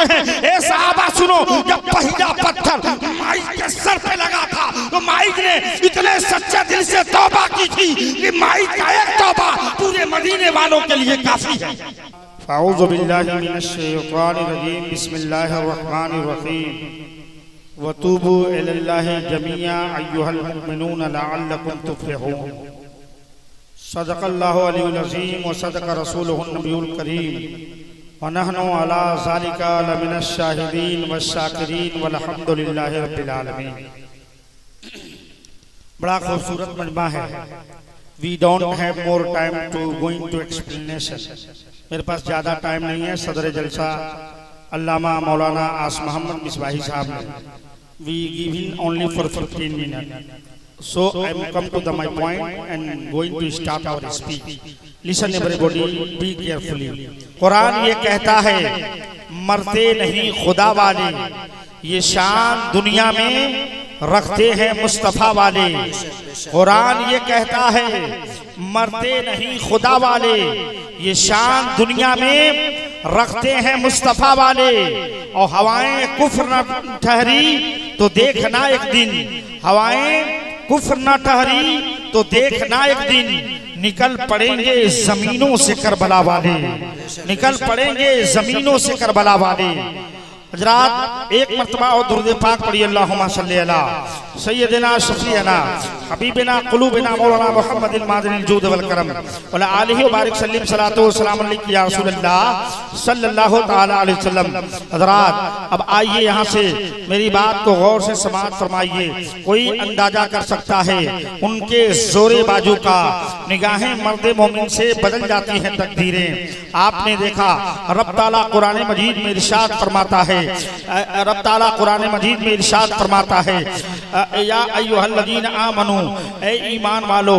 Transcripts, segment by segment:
फरमाते हैं, ए सहाबा सुनो, जब पहला पत्थर माइक के सर पे लगा था तो माइक ने इतने सच्चे दिल से तौबा की थी कि माइक का एक तौबा पूरे मदीने वालों के लिए काफी है। अऊज़ु बिल्लाहि मिनश शैतानिर रजीम, बिस्मिल्लाहिर रहमानिर रहीम, वतूबू इलल्लाहि जमीआ अय्युहल मुमिनून लअल्लकुम तुफ्लिहून। सदक़ल्लाहु अलियुल अज़ीम व सदक़ रसूलुहुन नबियुल करीम व नहनु अला ज़ालिका लमिनश शाहिदीन व शाकिरीन वल्हम्दुलिल्लाहि रब्बिल आलमीन। बड़ा खूबसूरत मजमा है। We don't have more time to going to explanation. मेरे पास ज़्यादा टाइम नहीं है। सदर जलसा अल्लामा मौलाना आस मोहम्मद मिसबाही साहब ने we give him only for 15 minute, so I am come to the my point and going to start our speech. Listen everybody, be carefully. Quran ये कहता है, मरते नहीं खुदा वाले, ये शान दुनिया में रखते हैं मुस्तफ़ा वाले। कुरान ये कहता है, मरते नहीं खुदा वाले, ये शान दुनिया में रखते हैं मुस्तफ़ा वाले। और हवाएं कुफ्र न ठहरी तो देखना एक दिन, हवाएं कुफ्र न ठहरी तो देखना एक दिन, निकल पड़ेंगे जमीनों से करबला वाले, निकल पड़ेंगे जमीनों से करबला वाले। हजरात एक मरतबा और दुरूद पाक पढ़िए, अल्लाहुम्मा सल्ली अला सय्यदिना शफीअना हबीबिना कुलूबिना मौलाना मुहम्मदिल मादिनिल जूद वल करम व अला आलिहि व बारिक सल्लिम सलातो व सलाम अलैका या रसूलल्लाह सल्लल्लाहु तआला अलैहि वसल्लम। हजरात अब आइए यहाँ से मेरी बात को गौर से समाअत फरमाइए। कोई अंदाजा कर सकता है उनके जोरे बाजू का, निगाहें मर्द मोमिन से बदल जाती हैं तकदीरें। आपने देखा रब ताला कुरान मजीद में इरशाद फरमाता है, रब ताला कुरान मजीद में इरशाद फरमाता है, या अय्युहल्लज़ीना आमनू, ए ईमान वालो।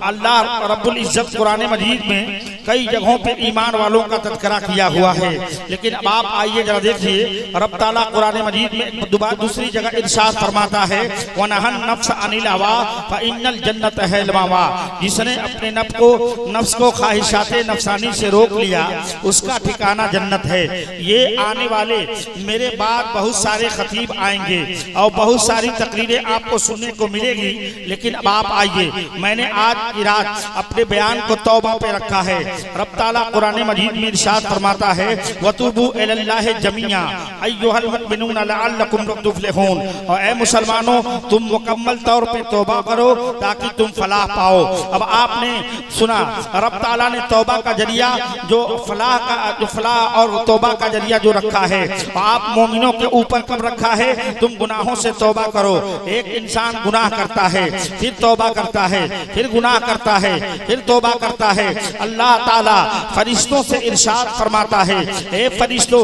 अल्लाह रब्बुल इज्जत कुरान मजीद में कई जगहों पे ईमान वालों का तज़किरा किया हुआ है, लेकिन अब आप आइए जरा देखिए, रब ताला कुरान मजीद में दूसरी जगह इरशाद फरमाता है, वनहन नफ्स अनिल हवा फइन्नल जन्नत हिल मावा। जिसने अपने नफ्स को ख्वाहिशाते नफसानी से रोक लिया उसका ठिकाना जन्नत है। ये आने वाले मेरे बाद बहुत सारे खतीब आएंगे और बहुत सारी तकरीरें आपको सुनने को मिलेगी, लेकिन अब आप आइए, मैंने आज की रात अपने बयान को तौबा पे रखा है। रब ताला कुरान मजीद में इरशाद फरमाता है, वतूबू इलल्लाहि जमीआ अय्युहल मुमिनून लअल्लकुम तुफ्लिहून। और ए मुसलमानों, तुम मुकम्मल तौर पे तौबा करो ताकि तुम फलाह पाओ। अब आपने सुना रब ताला ने तौबा का जरिया जो फलाह और तौबा का जरिया जो रखा है, आप मोमिनों के ऊपर कब रखा है? तुम गुनाहों से तौबा करो। एक इंसान गुनाह करता है, फिर तौबा करता है, फिर गुनाह करता है, फिर तौबा करता है। अल्लाह ताला फरिश्तों से इरशाद फरमाता है, ए फरिश्तों,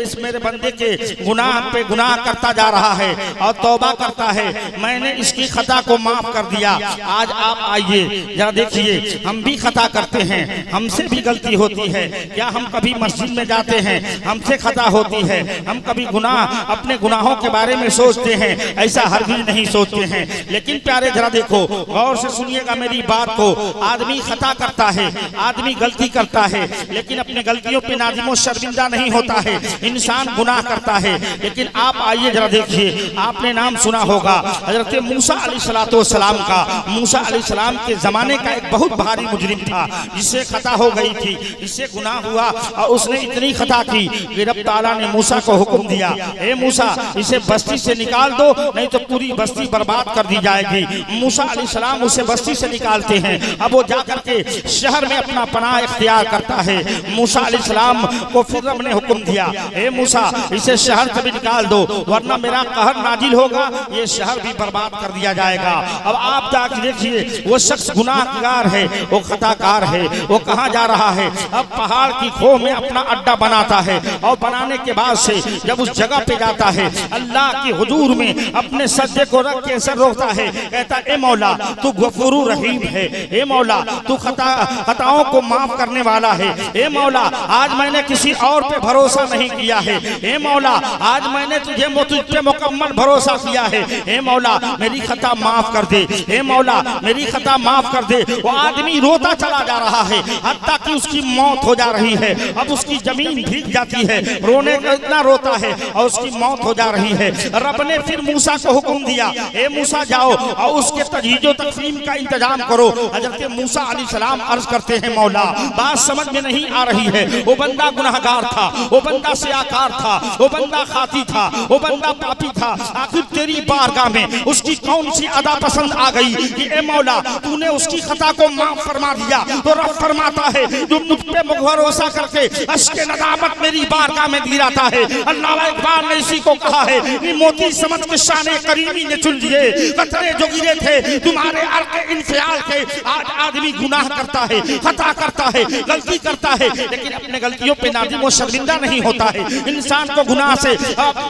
इस मेरे बंदे के गुनाह पे गुनाह करता जा रहा है और तौबा करता है, मैंने इसकी खता को माफ कर दिया। आज आप आइए जरा देखिए, हम भी खता करते हैं, हमसे भी गलती होती है। क्या हम कभी मस्जिद में जाते हैं, हमसे खता होती है, हम कभी गुनाह अपने गुनाहों के बारे में सोचते हैं? ऐसा हरगिज़ नहीं सोचते हैं। लेकिन प्यारे जरा देखो, गौर से सुनिएगा मेरी बात को। आदमी खता करता है, आदमी गलती करता है, लेकिन अपने गलतियों पे नादिम शर्मिंदा नहीं होता है। इंसान गुनाह करता है, लेकिन आप आइए जरा देखिए, आपने नाम सुना होगा हजरत मूसा अलैहिस्सलाम का। मूसा अलैहिस्सलाम के जमाने का एक बहुत भारी मुजरिम था, जिससे खता हो गई थी, इससे गुनाह हुआ और उसने इतनी खता की कि रब ताला ने मूसा को हुक्म दिया, ए मूसा, इसे बस्ती से निकाल दो, नहीं तो पूरी बस्ती बर्बाद कर दी जाएगी। मूसा अलैहिस्सलाम उसे बस्ती से निकालते हैं। अब वो जाकर के शहर में अपना पनाह इख्तियार करता है। मूसा अलैहिस्सलाम को फिर रब ने हुक्म दिया, ए मूसा, इसे शहर से भी निकाल दो, वरना मेरा कहर नाजिल होगा, ये शहर भी बर्बाद कर दिया जाएगा। अब आप जाकर देखिए, वो शख्स गुनाहगार है, वो खताकार है, वो कहाँ जा रहा है? अब पहाड़ की खो में अपना अड्डा बनाता है और बनाने के बाद से जब उस जगह पे जाता है, अल्लाह की हुजूर में अपने सज्जे को रख के सर रोकता है, कहता, ए मौला, तू गफूर रहीम है, ए मौला, तू खताओं गुनाहों को माफ करने वाला है। ए मौला, आज मैंने किसी और पे भरोसा नहीं किया है। ए मौला, आज मैंने तुझ पे मुकम्मल भरोसा किया है। ए मौला, मेरी खता माफ कर दे। ए मौला, मेरी खता माफ कर दे। वो आदमी रोता चला जा रहा है, हत्ता कि उसकी मौत हो जा रही है। अब उसकी जमीन भीग जाती है, रोने का इतना रोता है और उसकी मौत हो जा रही है। रब ने फिर मूसा को हुक्म दिया, ए मूसा जाओ और उसके तजहीजो तकसीम का इंतजाम करो। हजरत मूसा अलैहिस्सलाम अर्ज करते हैं, मौला बात समझ में नहीं आ रही है। वो बंदा गुनाहगार था, वो बंदा सियाकार था, वो बंदा खाती था, वो बंदा पापी था। आखिर तेरी बारगाह में उसकी कौन सी अदा पसंद आ गई कि ए मौला तूने उसकी खता को माफ फरमा दिया। तो रब फरमाता है, जो मुझ पे भरोसा करके अश्के नदामत मेरी बारगाह में गिराता है। अल्लाह इकबाल ने इसी को कहा है कि मोती समझ के शाने करीमी ने चुन लिए, कतरे जो गिरे थे तुम्हारे अर्क इंफियाल के। आज आदमी गुनाह करता है, खता करता है, गलती करता है, लेकिन अपने गलतियों पे नादिम और शर्मिंदा नहीं होता है। इंसान को गुनाह से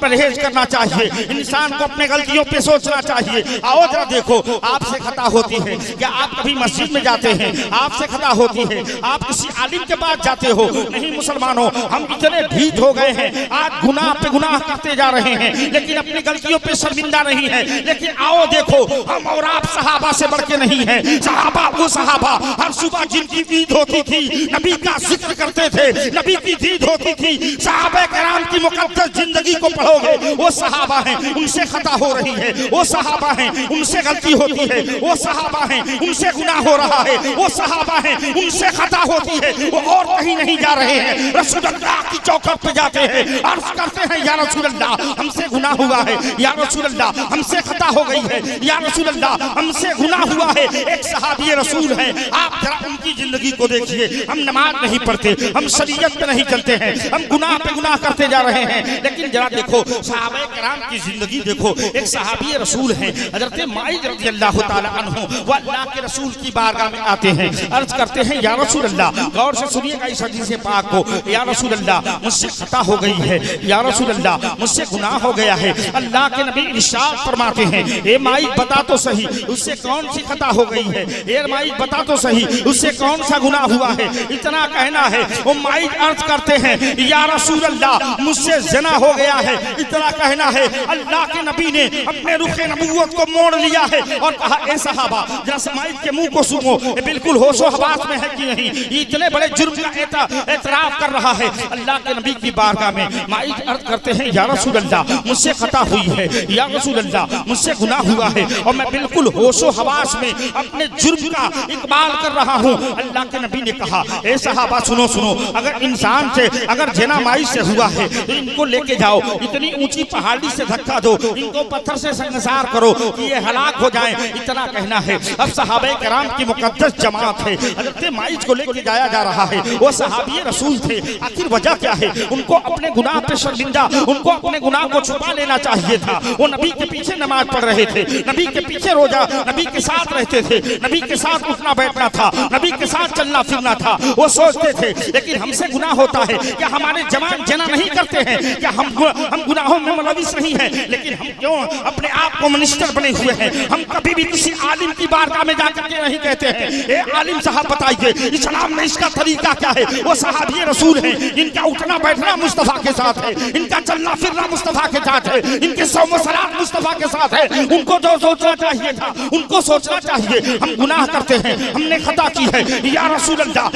परहेज करना चाहिए, इंसान को अपने गलतियों पे सोचना चाहिए। आओ जरा देखो, आपसे खता होती है क्या? आप कभी मस्जिद में जाते हैं, आपसे खता होती है, आप किसी आलिम के पास जाते हो? नहीं मुसलमानों, हम इतने ढीठ हो गए हैं, आज गुनाह पे गुनाह करते जा रहे हैं, लेकिन अपनी गलतियों पे शर्मिंदा नहीं है। लेकिन आओ देखो, हम और आप सहाबा से बढ़ के नहीं है। सहाबा वो सहाबा हर सुबह जिनकी ईद होती थी नबी का जिक्र करते थे, नबी की ईद होती थी। सहाबा कराम की मुकद्दस जिंदगी को पढ़ोगे, वो सहाबा हैं, उनसे खता हो रही है। वो सहाबा हैं, उनसे गलती होती है। वो सहाबा हैं, उनसे गुनाह हो रहा है। वो सहाबा हैं, उनसे खता होती है। वो और कहीं नहीं जा रहे हैं, रसूलुल्लाह की चौखट पे जाते हैं, अर्ज करते हैं, या रसूलुल्लाह हमसे गुनाह हुआ है, या रसूलुल्लाह हमसे खता हो गई है, या रसूलुल्लाह हमसे गुनाह हुआ है। एक सहाबी रसूल है, आप जरा उनकी जिंदगी को देखिए। हम नमाज नहीं पढ़ते, हम शरीयत पे नहीं चलते हैं, हम गुनाह पे गुनाह करते जा रहे हैं। लेकिन जरा देखो सहाबा कराम की जिंदगी देखो। एक सहाबी रसूल है, हजरत माइज रज़ियल्लाहु ताला अन्हु, वो अल्लाह के रसूल की बारगाह में आते हैं, अर्ज करते हैं, या रसूल अल्लाह, गौर से सुनिएगा इस हदीस पाक को, या रसूल अल्लाह मुझसे खता हो गई है, या रसूल अल्लाह मुझसे गुनाह हो गया है। अल्लाह के नबी इरशाद फरमाते हैं, ए माइज बता तो सही उससे कौन सी खता हो गई है। ए माइज बता तो सही उससे कौन सा गुनाह हुआ है। इतना कहना है, वो माइज अर्ज करते हैं, या रसूल अल्लाह मुझसे ज़िना हो गया है। इतना कहना है, अल्लाह के नबी ने अपने रुखे नबूवत को मोड़ लिया है और कहा, ए सहाबा जरा माइज के मुंह को सुनो, बिल्कुल होशो हवास में है कि नहीं। इतने बड़े जुर्म का एतराफ कर रहा है अल्लाह के नबी की बारगाह में। माइज अर्ज करते हैं, या रसूल अल्लाह मुझसे खता हुई है, या रसूल अल्लाह मुझसे गुनाह हुआ है और मैं बिल्कुल होशो हवास में अपने जुर्म का इकबाल कर रहा हूँ। अल्लाह के नबी ने कहा, ए सहाबा सुनो सुनो, अगर इंसान से अगर जना माइज से हुआ है तो इनको लेके जाओ, इतनी ऊंची पहाड़ी से धक्का दो, इनको पत्थर से संसार करो कि ये हलाक हो जाएं। इतना कहना है। अब सहाबा कराम की मुकद्दस जमात है, हजरत माइज को लेके जाया जा रहा है। वो सहाबी रसूल थे, आखिर वजह क्या है? उनको अपने गुनाह पे शर्मिंदा, उनको अपने गुनाह को छुपा लेना चाहिए था। वो नबी के पीछे नमाज पढ़ रहे थे, नबी के पीछे रोजा, नबी के साथ रहते थे, नबी के साथ उठना बैठना था, नबी के साथ चलना फिरना था। वो सोचते थे, लेकिन हमसे गुनाह होता है क्या? हमारे जवान जना नहीं करते हैं क्या? हम गुनाहों में मुलविस नहीं है, लेकिन हम क्यों अपने आप को मिनिस्टर बने हुए हैं? हम कभी भी किसी आलिम की बारगाह में जाकर के नहीं कहते हैं, ए आलिम साहब बताइए इस्लाम में इसका तरीका क्या है? वो सहाबी रसूल हैं, इनका उठना बैठना मुस्तफा के साथ है, इनका चलना फिरना मुस्तफा के साथ है, इनके सौम सलात मुस्तफा के साथ है। उनको जो सोचना चाहिए था उनको सोचना चाहिए। हम गुनाह करते हैं, हमने खता की है, या रसूल अल्लाह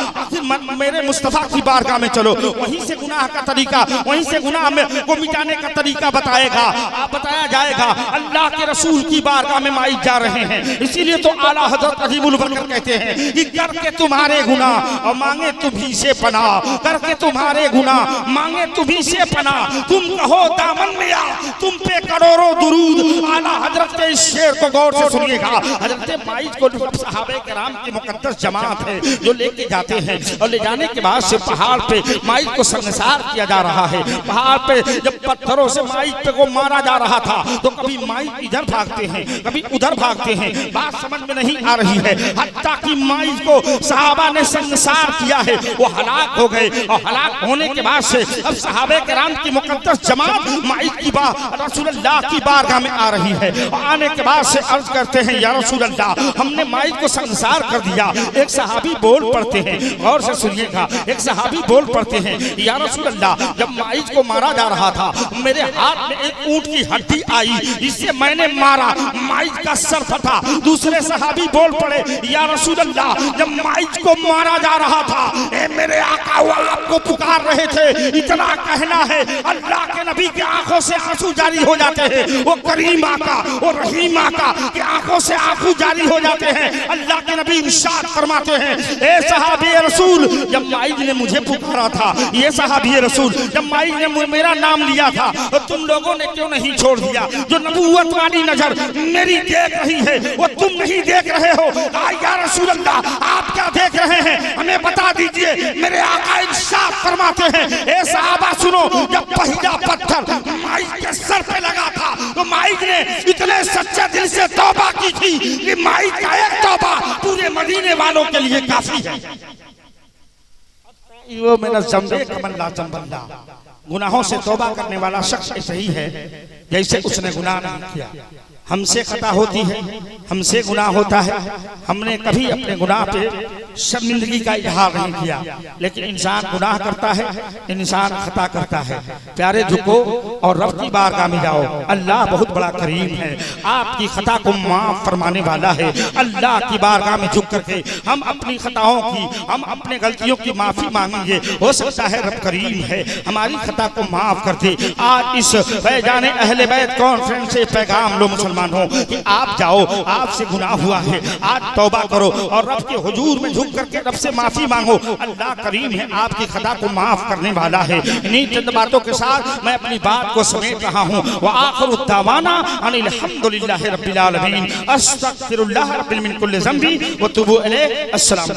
मेरे मुस्तफा की बारगाह में चलो, वहीं से गुनाह का तरीका, वहीं से गुनाह में को मिटाने का तरीका बताया जाएगा। अल्लाह के रसूल की बारगाह में माइज जा रहे हैं। इसीलिए तो आला हजरत अजीमुल बकर कहते हैं कि करके तुम्हारे गुनाह और मांगे तुम्ही से पनाह, करके तुम्हारे गुनाह मांगे तुम्ही से पनाह, तुम कहो दामन लिया तुम पे करोड़ों दुरूद। आला हजरत के इस शेर को गौर से सुनिएगा। हजरत माइज को सहाबे कराम की मुकद्दस जमात है जो लेके जाते हैं और ले जाने के बाद से पहाड़ पे माइज को संसार किया जा रहा है। पहाड़ पे जब पत्थरों से माइक पे को मारा जा रहा था तो कभी माइक इधर भागते हैं, कभी उधर भागते हैं, बात समझ में नहीं आ रही है। हत्ता कि माइक को सहाबा ने संसार किया है, वो हलाक हो गए और हलाक होने के बाद से अब सहाबे किराम की मुकद्दस जमात माइक की रसूलुल्लाह की बारगाह में आ रही है। और आने के बाद से अर्ज करते हैं या रसूलुल्लाह हमने माइक को संसार कर दिया। एक सहाबी बोल पड़ते हैं, गौर से सुनिएगा, एक सहाबी बोल पड़ते हैं या रसूलुल्लाह जब माइक को मारा जा रहा था मेरे हाथ में एक ऊंट की हड्डी आई, इससे मैंने मारा, माइक का सर फटा। दूसरे सहाबी बोल पड़े या रसूलुल्लाह जब माइक को मारा जा रहा था ए मेरे आका वो आपको पुकार रहे थे। इतना कहना है अल्लाह के नबी की आंखों से आंसू जारी हो जाते हैं, वो करीम आका वो रहीम आका की आंखों से आंसू जारी हो जाते हैं। अल्लाह के नबी इरशाद फरमाते हैं ए सहाबी रसूल जब माइक ने मुझे पुकारा था, ये सहाबी रसूल जब माइक ने मेरा नाम लिया था तो तुम लोगों ने क्यों नहीं छोड़ दिया? जो नबूवत वाली नजर मेरी देख रही है वो तुम नहीं देख रहे हो। या रसूल अल्लाह आप क्या देख रहे हैं हमें बता दीजिए। मेरे आका इरशाद फरमाते हैं ए सहाबा सुनो, जब पहला पत्थर माइक के सर पे लगा था तो माइक ने इतने सच्चे दिल से तौबा की थी कि माइक का एक तौबा पूरे मदीने वालों के लिए काफी है। वो मेरा जम्बे कमल्ला जम्बल्ला, गुनाहों से तौबा करने वाला शख्स ऐसे ही है जैसे उसने गुनाह नहीं किया। हमसे खता होती है, हमसे गुनाह होता है, हमने कभी अपने गुनाह पे शर्मिंदगी का इजहार नहीं किया, लेकिन इंसान गुनाह करता है, इंसान खता करता है। प्यारे झुको और रब की बारगाह में जाओ, अल्लाह बहुत बड़ा करीम है, आपकी खता को माफ फरमाने वाला है। अल्लाह की बारगाह में झुक करके हम अपनी खताओं की, हम अपने गलतियों की माफी मांगेंगे, हो सकता है रब करीम है हमारी खता को माफ कर दे। आज इस फैजाने अहले बैत कॉन्फ्रेंस से पैगाम लो मुसलमानों कि आप जाओ, आपसे गुनाह हुआ है, आज तौबा करो और रब के हुजूर में झुक करके रब से माफी मांगो। अल्लाह करीम है, आपकी खता को माफ करने वाला है। इन्हीं चंद बातों के साथ मैं अपनी बात को समेट रहा हूँ। व आखिरु दावाना अनिल हम्दुलिल्लाहि रब्बिल आलमीन, अस्तगफिरुल्लाह रब्बी मिन कुल्लि ज़ंबी व तुबू इलैहि। अस्सलाम।